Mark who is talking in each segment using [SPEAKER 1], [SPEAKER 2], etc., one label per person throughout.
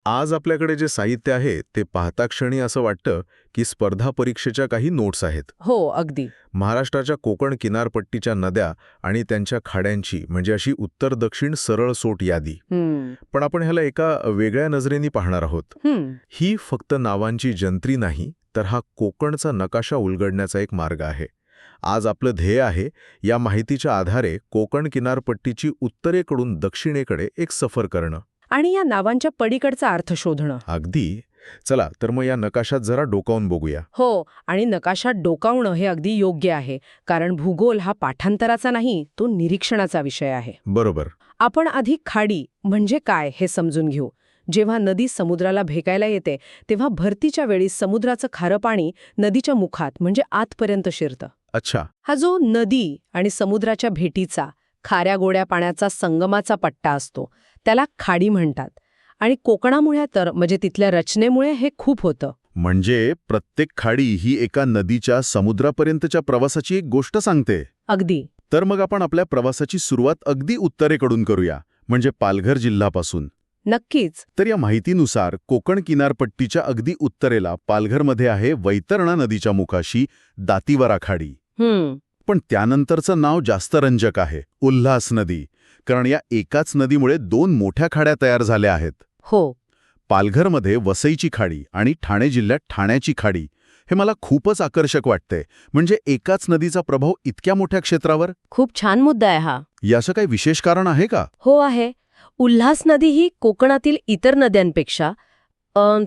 [SPEAKER 1] आज आपल्याकडे जे साहित्य आहे ते पाहता क्षणी असं वाटतं की स्पर्धा परीक्षेच्या काही नोट्स आहेत.
[SPEAKER 2] हो, अगदी.
[SPEAKER 1] महाराष्ट्राच्या कोकण किनारपट्टीच्या नद्या आणि त्यांच्या खाड्यांची म्हणजे अशी उत्तर दक्षिण सरळ सोट यादी.
[SPEAKER 2] हम्म.
[SPEAKER 1] पण आपण ह्याला एका वेगळ्या नजरेने पाहणार आहोत.
[SPEAKER 2] हम्म.
[SPEAKER 1] ही फक्त नावांची जंत्री नाही, तर हा कोकणचा नकाशा उलगडण्याचा एक मार्ग आहे. आज आपलं ध्येय आहे या माहितीच्या आधारे कोकण किनारपट्टीची उत्तरेकडून दक्षिणेकडे एक सफर करणं.
[SPEAKER 2] आणि या नावांच्या पलीकडचा अर्थ शोधणं.
[SPEAKER 1] अगदी. चला तर मग या नकाशात जरा डोकावून बघूया.
[SPEAKER 2] हो, आणि नकाशात डोकावणं हे अगदी योग्य आहे, कारण भूगोल हा पाठांतराचा नाही, तो निरीक्षणाचा विषय आहे.
[SPEAKER 1] बरोबर.
[SPEAKER 2] आपण आधी खाडी म्हणजे काय हे समजून घेऊ. जेव्हा नदी समुद्राला भेकायला येते तेव्हा भरतीच्या वेळी समुद्राचं खारं पाणी नदीच्या मुखात म्हणजे आतपर्यंत शिरतं.
[SPEAKER 1] अच्छा.
[SPEAKER 2] हा जो नदी आणि समुद्राच्या भेटीचा खाऱ्या गोड्या पाण्याचा संगमाचा पट्टा असतो त्याला खाडी म्हणतात. आणि कोकणामुळे तर म्हणजे तिथल्या रचनेमुळे हे खूप होतं.
[SPEAKER 1] म्हणजे प्रत्येक खाडी ही एका नदीच्या समुद्रापर्यंतच्या प्रवासाची एक गोष्ट सांगते.
[SPEAKER 2] अगदी.
[SPEAKER 1] तर मग आपण आपल्या प्रवासाची सुरुवात अगदी उत्तरेकडून करूया, म्हणजे पालघर जिल्ह्यापासून.
[SPEAKER 2] नक्कीच.
[SPEAKER 1] तर या माहितीनुसार कोकण किनारपट्टीच्या अगदी उत्तरेला पालघरमध्ये आहे वैतरणा नदीच्या मुखाशी दातीवरा खाडी. पण त्यानंतरचं नाव जास्त रंजक आहे, उल्हास नदी. कारण या एकाच नदीमुळे दोन मोठ्या खाड्या तयार झाल्या आहेत.
[SPEAKER 2] हो.
[SPEAKER 1] पालघरमध्ये वसईची खाडी आणि ठाणे जिल्ह्यात ठाण्याची खाडी. हे मला खूपच आकर्षक वाटतंय. म्हणजे एकाच नदीचा प्रभाव इतक्या मोठ्या क्षेत्रावर.
[SPEAKER 2] खूप छान मुद्दा आहे हा.
[SPEAKER 1] याचं काही विशेष कारण आहे का?
[SPEAKER 2] हो आहे. उल्हास नदी ही कोकणातील इतर नद्यांपेक्षा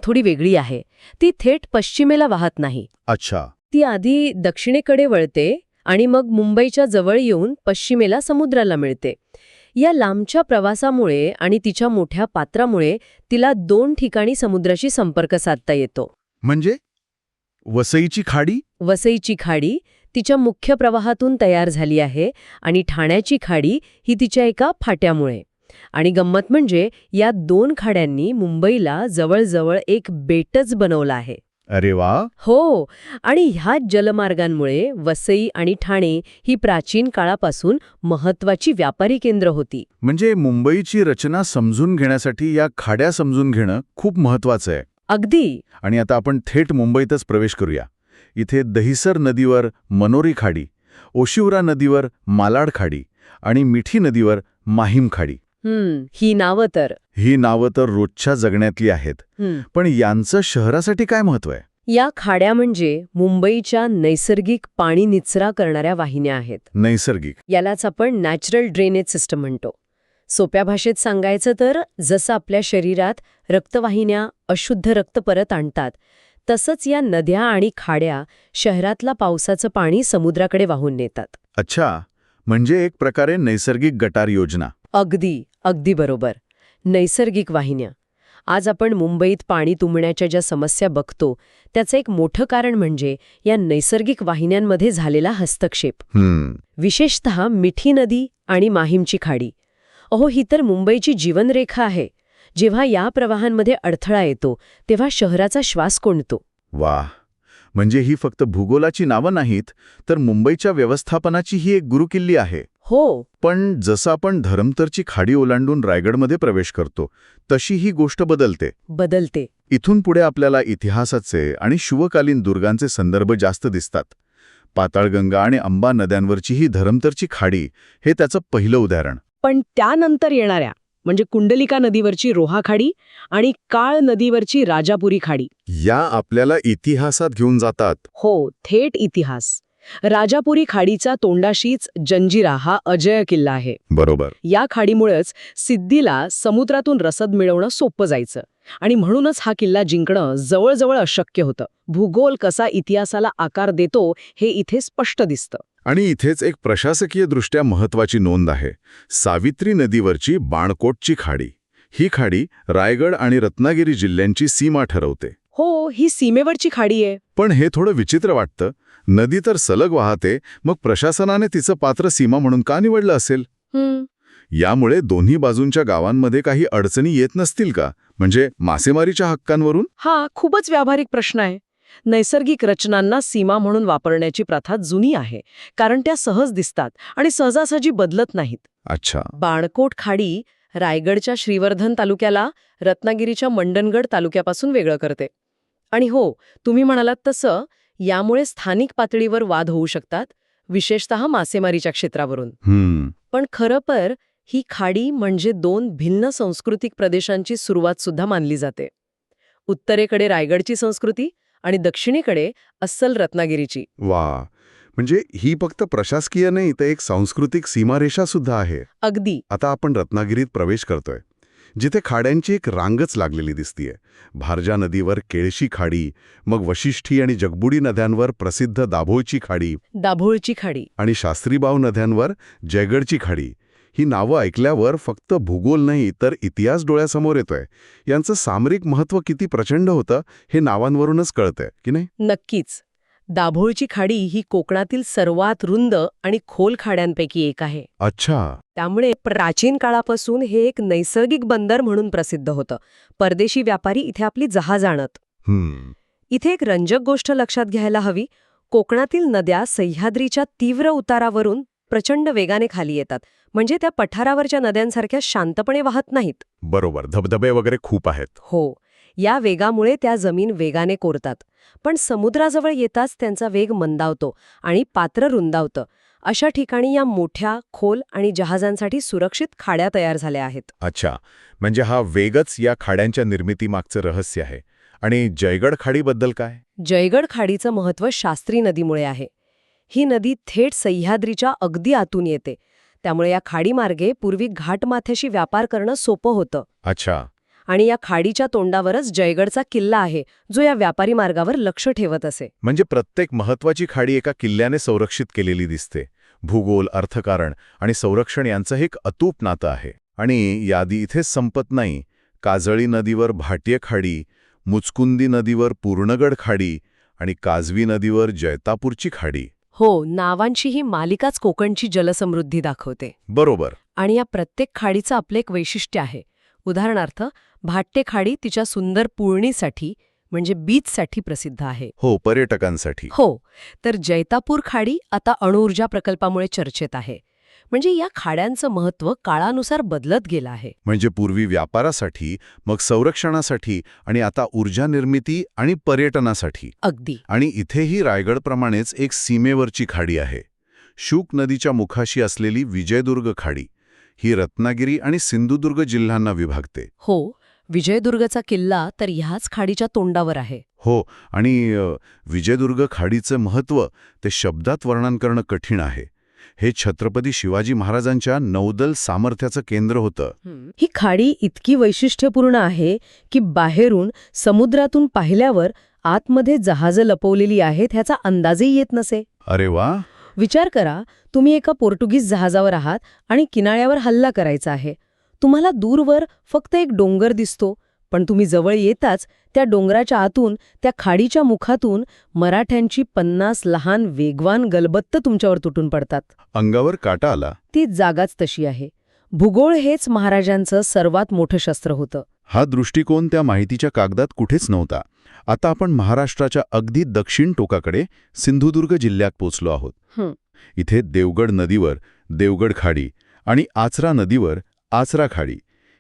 [SPEAKER 2] थोडी वेगळी आहे. ती थेट पश्चिमेला वाहत नाही.
[SPEAKER 1] अच्छा.
[SPEAKER 2] ती आधी दक्षिणेकडे वळते आणि मग मुंबईच्या जवळ येऊन पश्चिमेला समुद्राला मिळते. या लांबच्या प्रवासामुळे आणि तिच्या मोठ्या पात्रामुळे तिला दोन ठिकाणी समुद्राशी संपर्क साधता येतो.
[SPEAKER 1] म्हणजे वसईची खाडी?
[SPEAKER 2] वसईची खाडी तिच्या मुख्य प्रवाहातून तयार झाली आहे आणि ठाण्याची खाडी ही तिच्या एका फाट्यामुळे. आणि गंमत म्हणजे या दोन खाड्यांनी मुंबईला जवळजवळ एक बेटच बनवलं आहे.
[SPEAKER 1] अरे वा.
[SPEAKER 2] हो. आणि ह्या जलमार्गांमुळे वसई आणि ठाणे ही प्राचीन काळापासून महत्वाची व्यापारी केंद्र होती.
[SPEAKER 1] म्हणजे मुंबईची रचना समजून घेण्यासाठी या खाड्या समजून घेणं खूप महत्वाचं आहे.
[SPEAKER 2] अगदी.
[SPEAKER 1] आणि आता आपण थेट मुंबईतच प्रवेश करूया. इथे दहिसर नदीवर मनोरी खाडी, ओशिवरा नदीवर मालाड खाडी आणि मिठी नदीवर माहीम खाडी.
[SPEAKER 2] ही नावं तर
[SPEAKER 1] रोजच्या जगण्यातली आहेत. पण यांचं शहरासाठी काय महत्व आहे?
[SPEAKER 2] या खाड्या म्हणजे मुंबईच्या नैसर्गिक पाणी निचरा करणाऱ्या वाहिन्या आहेत.
[SPEAKER 1] नैसर्गिक.
[SPEAKER 2] यालाच आपण नॅचरल ड्रेनेज सिस्टम म्हणतो. सोप्या भाषेत सांगायचं तर जसं आपल्या शरीरात रक्तवाहिन्या अशुद्ध रक्त परत आणतात, तसंच या नद्या आणि खाड्या शहरातला पावसाचं पाणी समुद्राकडे वाहून नेतात.
[SPEAKER 1] अच्छा. म्हणजे एक प्रकारे नैसर्गिक गटार योजना.
[SPEAKER 2] अगदी बरोबर. नैसर्गिक वाहिन्या. आज आपण मुंबईत पाणी तुंबण्याच्या ज्या समस्या बघतो त्याचं एक मोठं कारण म्हणजे या नैसर्गिक वाहिन्यांमध्ये झालेला हस्तक्षेप. विशेषतः मिठी नदी आणि माहीमची खाडी. ही तर मुंबईची जीवनरेखा आहे. जेव्हा या प्रवाहांमध्ये अडथळा येतो तेव्हा शहराचा श्वास कोंडतो.
[SPEAKER 1] वाह. म्हणजे ही फक्त भूगोलाची नावं नाहीत, तर मुंबईच्या व्यवस्थापनाची ही एक गुरुकिल्ली आहे.
[SPEAKER 2] हो.
[SPEAKER 1] पण जसं आपण धरमतरची खाडी ओलांडून रायगडमध्ये प्रवेश करतो तशी ही गोष्ट बदलते. इथून पुढे आपल्याला इतिहासाचे आणि शिवकालीन दुर्गांचे संदर्भ जास्त दिसतात. पाताळगंगा आणि अंबा नद्यांवरची ही धरमतरची खाडी हे त्याचं पहिलं उदाहरण.
[SPEAKER 2] पण त्यानंतर येणाऱ्या म्हणजे कुंडलिका नदीवरची रोहा खाडी आणि काळ नदीवरची राजापुरी खाडी
[SPEAKER 1] या आपल्याला इतिहासात घेऊन जातात.
[SPEAKER 2] हो, थेट इतिहास. राजापुरी खाडीचा तोंडाशीच जंजिरा हा अजय किल्ला आहे.
[SPEAKER 1] बरोबर.
[SPEAKER 2] या खाडीमुळेच सिद्धीला समुद्रातून रसद मिळवणं सोपं जायचं आणि म्हणूनच हा किल्ला जिंकणं जवळजवळ अशक्य होतं. भूगोल कसा इतिहासाला आकार देतो हे इथे स्पष्ट दिसतं.
[SPEAKER 1] आणि इथेच एक प्रशासकीय दृष्ट्या महत्वाची नोंद आहे. सावित्री नदीवरची बाणकोटची खाडी. ही खाडी रायगड आणि रत्नागिरी जिल्ह्यांची सीमा ठरवते.
[SPEAKER 2] हो, ही सीमेवरची खाडी आहे.
[SPEAKER 1] पण हे थोडं विचित्र वाटतं. नदी तर सलग वाहते, मग प्रशासनाने तिचं पात्र सीमा म्हणून का निवडलं असेल? यामुळे दोन्ही बाजूंच्या गावांमध्ये काही अडचणी येत नसतील का? म्हणजे मासेमारीच्या हक्कांवरून?
[SPEAKER 2] हा खूपच व्यावहारिक प्रश्न आहे. नैसर्गिक रचनांना सीमा म्हणून वापरण्याची प्रथा जुनी आहे, कारण त्या सहज दिसतात आणि सहजासहजी बदलत नाहीत.
[SPEAKER 1] अच्छा.
[SPEAKER 2] बाणकोट खाडी रायगडच्या श्रीवर्धन तालुक्याला रत्नागिरीच्या मंडणगड तालुक्यापासून वेगळं करते. आणि हो, तुम्ही म्हणालात तसं यामुळे स्थानिक पातळीवर वाद होऊ शकतात, विशेषतः मासेमारीच्या क्षेत्रावरून. पण खरं ही खाडी म्हणजे 2 भिन्न सांस्कृतिक प्रदेशांची सुरुवात सुद्धा मानली जाते. उत्तरेकडे रायगडची संस्कृती आणि दक्षिणेकडे अस्सल रत्नागिरीची.
[SPEAKER 1] वा, म्हणजे ही फक्त प्रशासकीय नाही तर एक सांस्कृतिक सीमारेषा सुद्धा आहे.
[SPEAKER 2] अगदी.
[SPEAKER 1] आता आपण रत्नागिरीत प्रवेश करतोय, जिथे खाड्यांची एक रांगच लागलेली दिसतीये. भारजा नदीवर केळशी खाडी, मग वशिष्ठी आणि जगबुडी नद्यांवर प्रसिद्ध दाभोळची खाडी आणि शास्त्रीबाव नद्यांवर जयगडची खाडी. ही नावं ऐकल्यावर फक्त भूगोल नाही तर इतिहास डोळ्यासमोर येतोय. यांचं सामरिक महत्त्व किती प्रचंड होतं हे नावांवरूनच कळतंय की नाही?
[SPEAKER 2] नक्कीच. दाभोळची खाडी ही कोकणातील सर्वात रुंद आणि खोल खाड्यांपैकी एक आहे.
[SPEAKER 1] अच्छा.
[SPEAKER 2] त्यामुळे प्राचीन काळापासून हे एक नैसर्गिक बंदर म्हणून प्रसिद्ध होतं. परदेशी व्यापारी इथे आपली जहाज आणत. इथे एक रंजक गोष्ट लक्षात घ्यायला हवी. कोकणातील नद्या सह्याद्रीच्या तीव्र उतारावरून प्रचंड वेगाने खाली येतात. म्हणजे त्या पठारावरच्या नद्यांसारख्या शांतपणे वाहत नाहीत.
[SPEAKER 1] बरोबर, धबधबे वगैरे खूप आहेत.
[SPEAKER 2] हो, या वेगामुळे त्या जमीन वेगाने कोरतात. पण समुद्राजवळ येताच त्यांचा वेग मंदावतो आणि पात्र रुंदावतं. अशा ठिकाणी या मोठ्या, खोल आणि जहाजांसाठी सुरक्षित खाड्या तयार झाल्या आहेत.
[SPEAKER 1] अच्छा, म्हणजे हा वेगच या खाड्यांच्या निर्मितीमागचं रहस्य आहे. आणि जयगड खाडीबद्दल काय?
[SPEAKER 2] जयगड खाडीचं महत्त्व शास्त्री नदीमुळे आहे. ही नदी थेट सह्याद्रीच्या अगदी आतून येते. त्यामुळे या खाडीमार्गे पूर्वी घाटमाथ्याशी व्यापार करणं सोपं होतं.
[SPEAKER 1] अच्छा.
[SPEAKER 2] आणि या खाडीच्या तोंडावरच जयगडचा किल्ला आहे, जो या व्यापारी मार्गावर लक्ष ठेवत असे.
[SPEAKER 1] म्हणजे प्रत्येक महत्वाची खाडी एका किल्ल्याने संरक्षित केलेली दिसते. भूगोल, अर्थकारण आणि संरक्षण यांचं एक अतूट नातं आहे. आणि यादी इथेच संपत नाही. काजळी नदीवर भाट्ये खाडी, मुचकुंदी नदीवर पूर्णगड खाडी आणि काजवी नदीवर जैतापूरची खाडी.
[SPEAKER 2] हो, नावांची ही मालिकाच कोकणची जलसमृद्धी दाखवते.
[SPEAKER 1] बरोबर.
[SPEAKER 2] आणि या प्रत्येक खाडीचं आपलं एक वैशिष्ट्य आहे. उदाहरणार्थ, भाट्ये खाडी तिच्या सुंदर पुळणीसाठी म्हणजे बीचसाठी प्रसिद्ध आहे.
[SPEAKER 1] हो, पर्यटकांसाठी.
[SPEAKER 2] हो, तर जैतापूर खाडी आता अणुऊर्जा प्रकल्पामुळे चर्चेत आहे. म्हणजे या खाड्यांचं महत्त्व काळानुसार बदलत गेलं आहे.
[SPEAKER 1] म्हणजे पूर्वी व्यापारासाठी, मग संरक्षणासाठी आणि आता ऊर्जा निर्मिती आणि पर्यटनासाठी.
[SPEAKER 2] अगदी.
[SPEAKER 1] आणि इथेही रायगडप्रमाणेच एक सीमेवरची खाडी आहे. शुक नदीच्या मुखाशी असलेली विजयदुर्ग खाडी. ही रत्नागिरी आणि सिंधुदुर्ग जिल्ह्यांना विभागते.
[SPEAKER 2] हो, विजयदुर्गचा किल्ला तर ह्याच खाडीच्या तोंडावर आहे.
[SPEAKER 1] हो, आणि विजयदुर्ग खाडीचं महत्त्व ते शब्दात वर्णन करणं कठीण आहे. हे छत्रपती शिवाजी महाराजांच्या नौदल सामर्थ्याचं केंद्र होतं.
[SPEAKER 2] ही खाडी इतकी वैशिष्ट्यपूर्ण आहे की बाहेरून समुद्रातून पाहिल्यावर आतमध्ये जहाजं लपवलेली आहेत ह्याचा अंदाजही येत नसे.
[SPEAKER 1] अरे वा.
[SPEAKER 2] विचार करा, तुम्ही एका पोर्तुगीज जहाजावर आहात आणि किनाऱ्यावर हल्ला करायचा आहे. तुम्हाला दूरवर फक्त एक डोंगर दिसतो, पण तुम्ही जवळ येताच त्या डोंगराच्या आतून, त्या खाडीच्या मुखातून मराठ्यांची 50 लहान वेगवान गलबत्त तुमच्यावर तुटून पडतात.
[SPEAKER 1] अंगावर काटा आला.
[SPEAKER 2] ती जागाच तशी आहे. भूगोल हेच महाराजांचं सर्वात मोठं शस्त्र होतं.
[SPEAKER 1] हा दृष्टिकोन त्या माहितीच्या कागदात कुठेच नव्हता. आता आपण महाराष्ट्राच्या अगदी दक्षिण टोकाकडे सिंधुदुर्ग जिल्ह्यात पोचलो आहोत. इथे देवगड नदीवर देवगड खाडी आणि आचरा नदीवर आचरा खाडी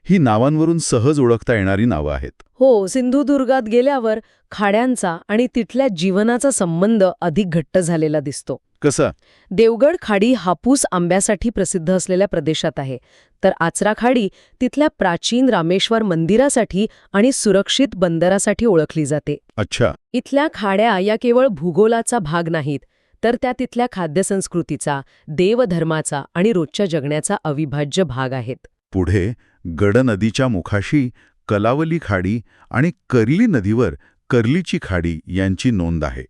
[SPEAKER 1] ही नावांवरून सहज ओळखता येणारी नावं आहेत.
[SPEAKER 2] हो, सिंधुदुर्गात गेल्यावर खाड्यांचा आणि तिथल्या जीवनाचा संबंध अधिक घट्ट झालेला दिसतो.
[SPEAKER 1] कसा?
[SPEAKER 2] देवगड खाडी हापूस आंब्यासाठी प्रसिद्ध असलेल्या प्रदेशात आहे, तर आचरा खाडी तिथल्या प्राचीन रामेश्वर मंदिरासाठी आणि सुरक्षित बंदरासाठी ओळखली जाते.
[SPEAKER 1] अच्छा.
[SPEAKER 2] इथल्या खाड्या या केवळ भूगोलाचा भाग नाहीत, तर त्या तिथल्या खाद्यसंस्कृतीचा, देवधर्माचा आणि रोजच्या जगण्याचा अविभाज्य भाग आहेत.
[SPEAKER 1] पुढे गड नदीच्या मुखाशी कलावली खाडी आणि कर्ली नदीवर कर्लीची खाडी यांची नोंद आहे.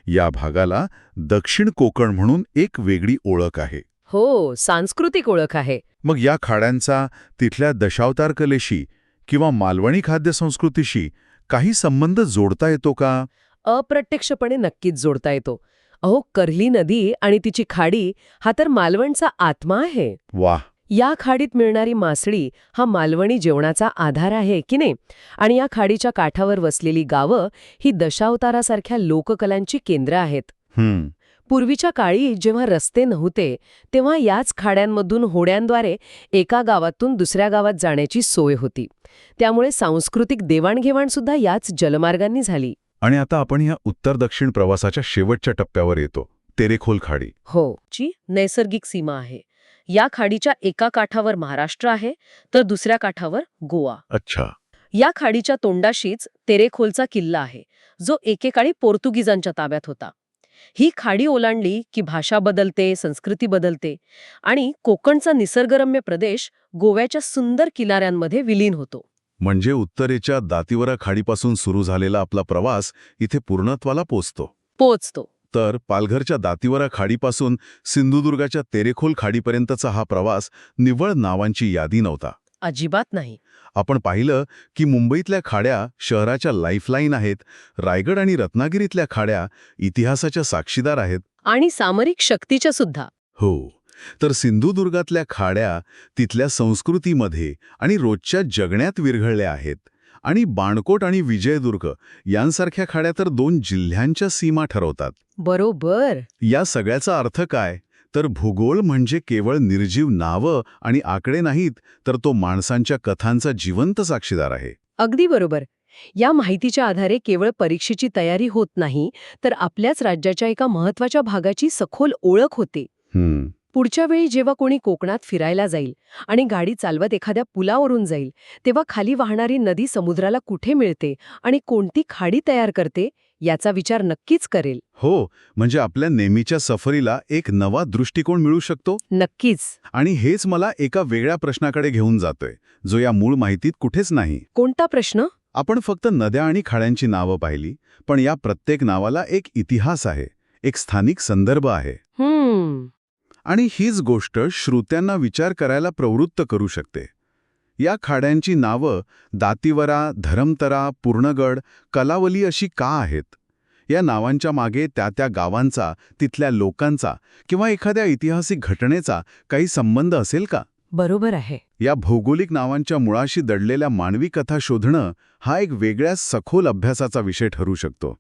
[SPEAKER 1] या भागाला दक्षिण कोकण म्हणून एक वेगळी ओळख आहे.
[SPEAKER 2] हो, सांस्कृतिक ओळख आहे.
[SPEAKER 1] मग या खाड्यांचा तिथल्या दशावतार कलेशी किंवा मालवणी खाद्यसंस्कृतीशी काही संबंध जोडता येतो का?
[SPEAKER 2] अप्रत्यक्षपणे नक्कीच जोडता येतो. अहो, कर्ली नदी आणि तिची खाडी हा तर मालवणचा आत्मा आहे.
[SPEAKER 1] वाह.
[SPEAKER 2] या खाडीत मिळणारी मासळी हा मालवणी जेवणाचा आधार आहे की नाही? आणि या खाडीच्या काठावर वसलेली गावं ही दशावतारासारख्या लोककलांची केंद्र आहेत. पूर्वीच्या काळी जेव्हा रस्ते नव्हते तेव्हा याच खाड्यांमधून होड्यांद्वारे एका गावातून दुसऱ्या गावात जाण्याची सोय होती. त्यामुळे सांस्कृतिक देवाणघेवाण सुद्धा याच जलमार्गांनी झाली.
[SPEAKER 1] आणि आता आपण या उत्तर-दक्षिण प्रवासाच्या शेवटच्या टप्प्यावर येतो, तेरेखोल खाडी.
[SPEAKER 2] हो, जी नैसर्गिक सीमा आहे. या खाडीच्या एका काठावर महाराष्ट्र आहे तर दुसऱ्या काठावर गोवा.
[SPEAKER 1] अच्छा.
[SPEAKER 2] या खाडीच्या तोंडाशीच तेरेखोलचा किल्ला आहे, जो एकेकाळी पोर्तुगीजांच्या ताब्यात होता. ही खाडी ओलांडली की भाषा बदलते, संस्कृती बदलते आणि कोकणचा निसर्गरम्य प्रदेश गोव्याच्या सुंदर किनाऱ्यांमध्ये विलीन होतो.
[SPEAKER 1] म्हणजे उत्तरेच्या दातिवरा खाडीपासून सुरू झालेला आपला प्रवास इथे पूर्णत्वाला पोचतो. तर पालघरच्या दातिवरा खाडीपासून सिंधुदुर्गाच्या तेरेखोल खाडीपर्यंतचा हा प्रवास निव्वळ नावांची यादी नव्हता.
[SPEAKER 2] अजिबात नाही.
[SPEAKER 1] आपण पाहिलं की मुंबईतल्या खाड्या शहराच्या लाईफलाईन आहेत, रायगड आणि रत्नागिरीतल्या खाड्या इतिहासाच्या साक्षीदार आहेत.
[SPEAKER 2] आणि सामरिक शक्तीच्या सुद्धा.
[SPEAKER 1] हो, तर सिंधुदुर्गातल्या खाड्या तिथल्या संस्कृतीमध्ये आणि रोजच्या जगण्यात विरघळल्या आहेत. आणि बाणकोट आणि विजयदुर्ग यांसारख्या खाड्या तर 2 जिल्ह्यांच्या सीमा ठरवतात.
[SPEAKER 2] बरोबर.
[SPEAKER 1] या सगळ्याचा अर्थ काय? तर भूगोल म्हणजे केवळ निर्जीव नावं आणि आकडे नाहीत, तर तो माणसांच्या कथांचा जिवंत साक्षीदार आहे.
[SPEAKER 2] अगदी बरोबर. या माहितीच्या आधारे केवळ परीक्षेची तयारी होत नाही, तर आपल्याच राज्याच्या एका महत्वाच्या भागाची सखोल ओळख होते. पुढच्या वेळी जेव्हा कोणी कोकणात फिरायला जाईल आणि गाडी चालवत एखाद्या पुलावरून जाईल, तेव्हा खाली वाहणारी नदी समुद्राला कुठे मिळते आणि कोणती खाडी तयार करते याचा विचार नक्कीच करेल.
[SPEAKER 1] हो, म्हणजे आपल्या नेहमीच्या सफरीला एक नवा दृष्टिकोन मिळू शकतो.
[SPEAKER 2] नक्कीच.
[SPEAKER 1] आणि हेच मला एका वेगळ्या प्रश्नाकडे घेऊन जातोय, जो या मूळ माहितीत कुठेच नाही.
[SPEAKER 2] कोणता प्रश्न?
[SPEAKER 1] आपण फक्त नद्या आणि खाड्यांची नावं पाहिली, पण या प्रत्येक नावाला एक इतिहास आहे, एक स्थानिक संदर्भ आहे. आणि हीच गोष्ट श्रोत्यांना विचार करायला प्रवृत्त करू शकते. या खाड्यांची नावं दातिवरा, धरमतरा, पूर्णगड, कलावली अशी का आहेत? या नावांच्या मागे त्या गावांचा, तिथल्या लोकांचा किंवा एखाद्या ऐतिहासिक घटनेचा काही संबंध असेल का?
[SPEAKER 2] बरोबर आहे.
[SPEAKER 1] या भौगोलिक नावांच्या मुळाशी दडलेल्या मानवी कथा शोधणं हा एक वेगळ्या सखोल अभ्यासाचा विषय ठरू शकतो.